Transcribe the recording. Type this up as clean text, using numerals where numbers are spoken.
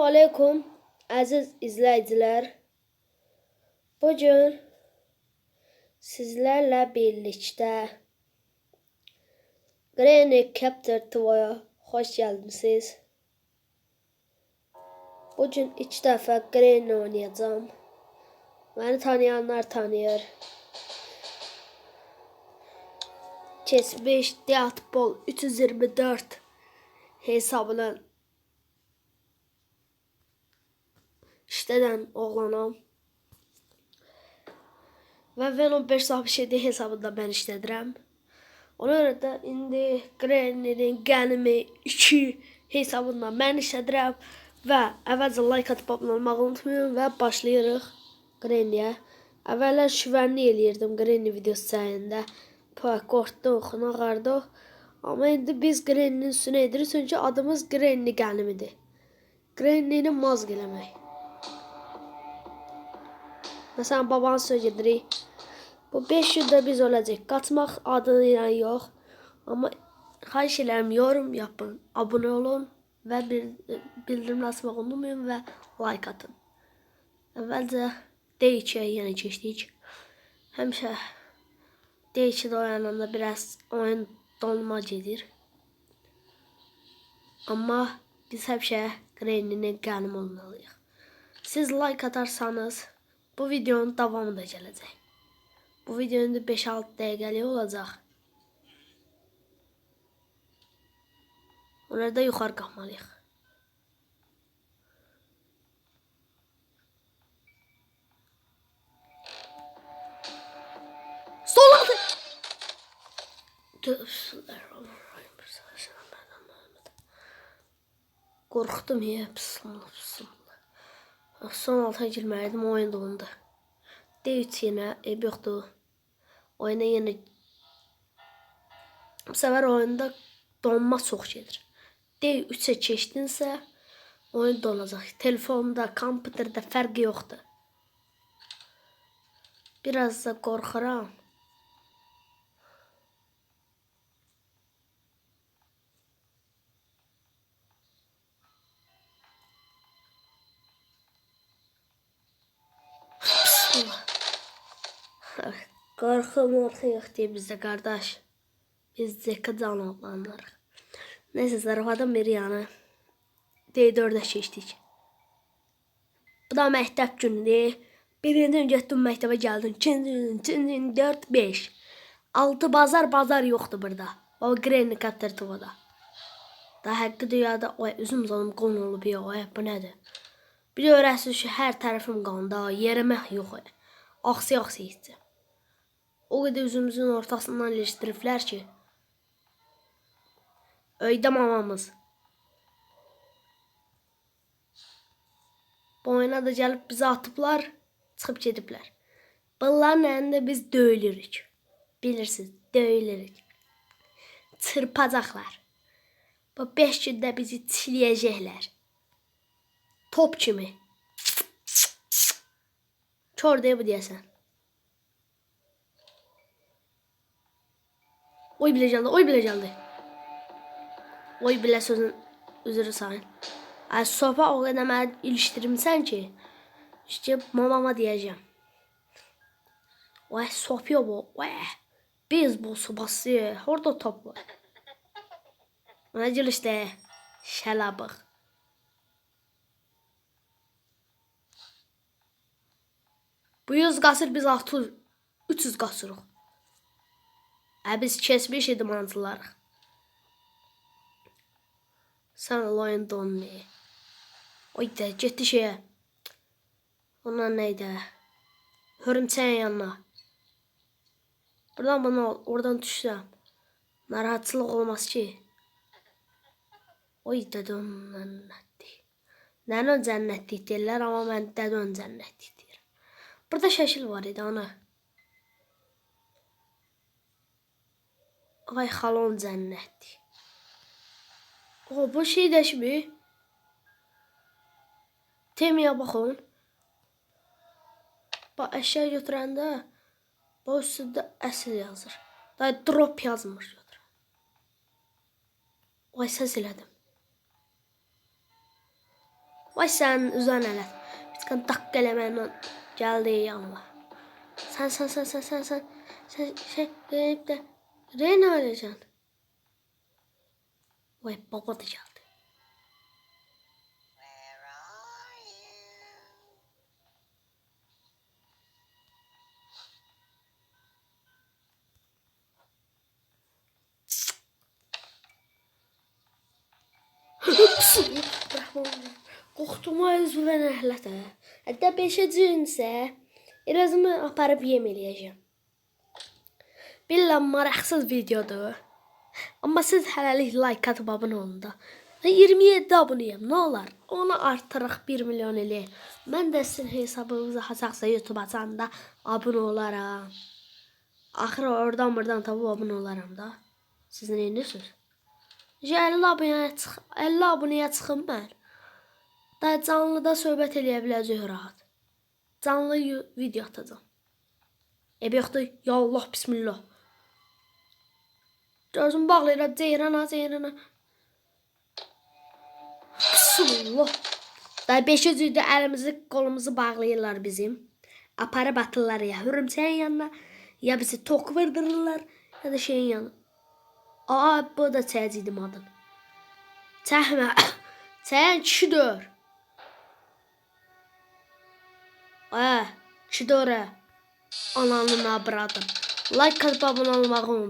Aleyküm əziz izləyicilər. Bugün sizlərlə birlikdə Granny Capture Toy'a xoş gəlmisiniz. Bugün 2 dəfə Granny oynayacağım. Məni tanıyanlar tanıyır. Keçmiş Deadpool 324 hesabının işlədən oğlanam. Və Venom 567 hesabında mən işlədirəm. Ona görə də indi Granny'nin Qənimi 2 hesabında mən işlədirəm. Və əvvəlcə like atıb abunə olmağı unutmayın və başlayırıq Granny'yə. Əvvəllər şüvənli eləyirdim Granny videosu sayəsində. Qorxduq, ağardıq. Amma indi biz Granny'nin üstünə edirik çünki adımız Granny Qənimidir. Granny'ni mazq eləmək. Məsələn, babanı söz edirik. Bu 500 də biz olacaq. Qaçmaq adıyla yox. Amma xahiş edirəm yorum yapın, abunə olun və bildirimləri açmağı unutmayın və like atın. Əvvəlcə D2-yə yenə keçdik. Həmişə D2-də oynananda biraz oyun donma gedir. Amma biz həmişə Granny'nin Qənimi olmalıyıq. Siz like atarsanız bu videonun davamı da gələcək. Bu videonun 5-6 dəqiqəlik olacaq. Onları da yuxarı qalxmalıyıq. Sol altı! Qorxdum ya. Son alta girməliydim, o oyun dondu. D3 yenə, yoxdur. Oyuna yenə bu səfər oyunda donma çox gedir. D3-ə keçdinsə oyun donacaq. Telefonda, kompüterdə fərqi yoxdur. Biraz da qorxuram. Qorxu yox deyib bizdə qardaş. Biz Zeka can oğlanlarıq. Neyse, zarafatın bir yanı. D4'ə keçdik. Bu da məktəb günüdür. Birinci gün getdim məktəbə gəldim. 2-ci gün 4, 5. 6 bazar yoxdur burada. O Granny Capture Toy'da. Daha həqiqi dünyada üzüm zanım qon olub yox. Bu nədir? Bir də öyrəsiniz ki, hər tərəfim qanda. Yerimək yox. Axsı içəcəm. O qədər üzümüzün ortasından ilişdiriblər ki. Öydə mamamız. Bu oyuna da gəlib bizi atıblar, çıxıb gediblər. Bunların əlində biz döyülürük. Bilirsiniz, döyülürük. Çırpacaqlar. Bu 5 gündə bizi çiləyəcəklər. Top kimi. Kör deyə bu deyəsən. Oy bilə gəldi, oy bilə gəldi. Oy bilə sözün üzrü sayın. Sopa o qədər mənə ilişdirimsən ki, işte mamama deyəcəm. Oy sopya bu, oy. Beyzbol sopası, orada top var. Ona gül işte, şəlabıq. Bu 100 qasır biz 300 qasırıq. Biz keçmiş idmancılarıq. Sən oyun donmayı. Oy da getdi şeyə. Ondan neydi? Hörümçəyin yanına. Buradan bana oradan düşsəm. Narahatçılıq olmaz ki. Oy da cənnətdir. Nənə cənnətdir deyirlər, amma mən dədon cənnətdir deyirəm. Burada şəkil var idi ana. Ay xalon cənnətdir. O bu şey dəşmi. Temiyə baxın. Bax əşya götürəndə bu üstündə əsl yazır. Daha drop yazmır götürən. Ay səs elədim. Vay sen üzən ələt. Bir tıkan dakika eləməklə gəldi yanıma. Sen deyip de Reyna alacaksın. Vay baba da geldi. Qorxdum özümə nəhlətə. Hətta 5-ci günsə Erasmı aparıb yem eləyəcəm. Billah maraqsız videodur. Amma siz hələlik like atıb abunə olun da. Mən 27 abunəyəm, nə olar? Onu artırıq 1 milyon eləyək. Mən də sizin hesabınızı açaqsa YouTube açanda abunə olaram. Axırı oradan tapıb abunə olaram da. Siz nə edirsiniz? 50 abunəyə çıxım mən. Da canlıda söhbət eləyə biləcək rahat. Canlı video atacağım. Yoxdur, ya Allah, bismillah. Gözümü bağlayır, ceyrana. Bismillah. Da 5-ci gündə əlimizi, qolumuzu bağlayırlar bizim. Aparıb atırlar ya hörümçəyin yanına, ya bizi tok vırdırırlar, ya da şeyin yanına. Bu da çəyəcəkdim adın. Çəkmə. Çəyən kişi dör. Kişi dör. Ananın abradım. Like atıp abunə olmağı unutmayın.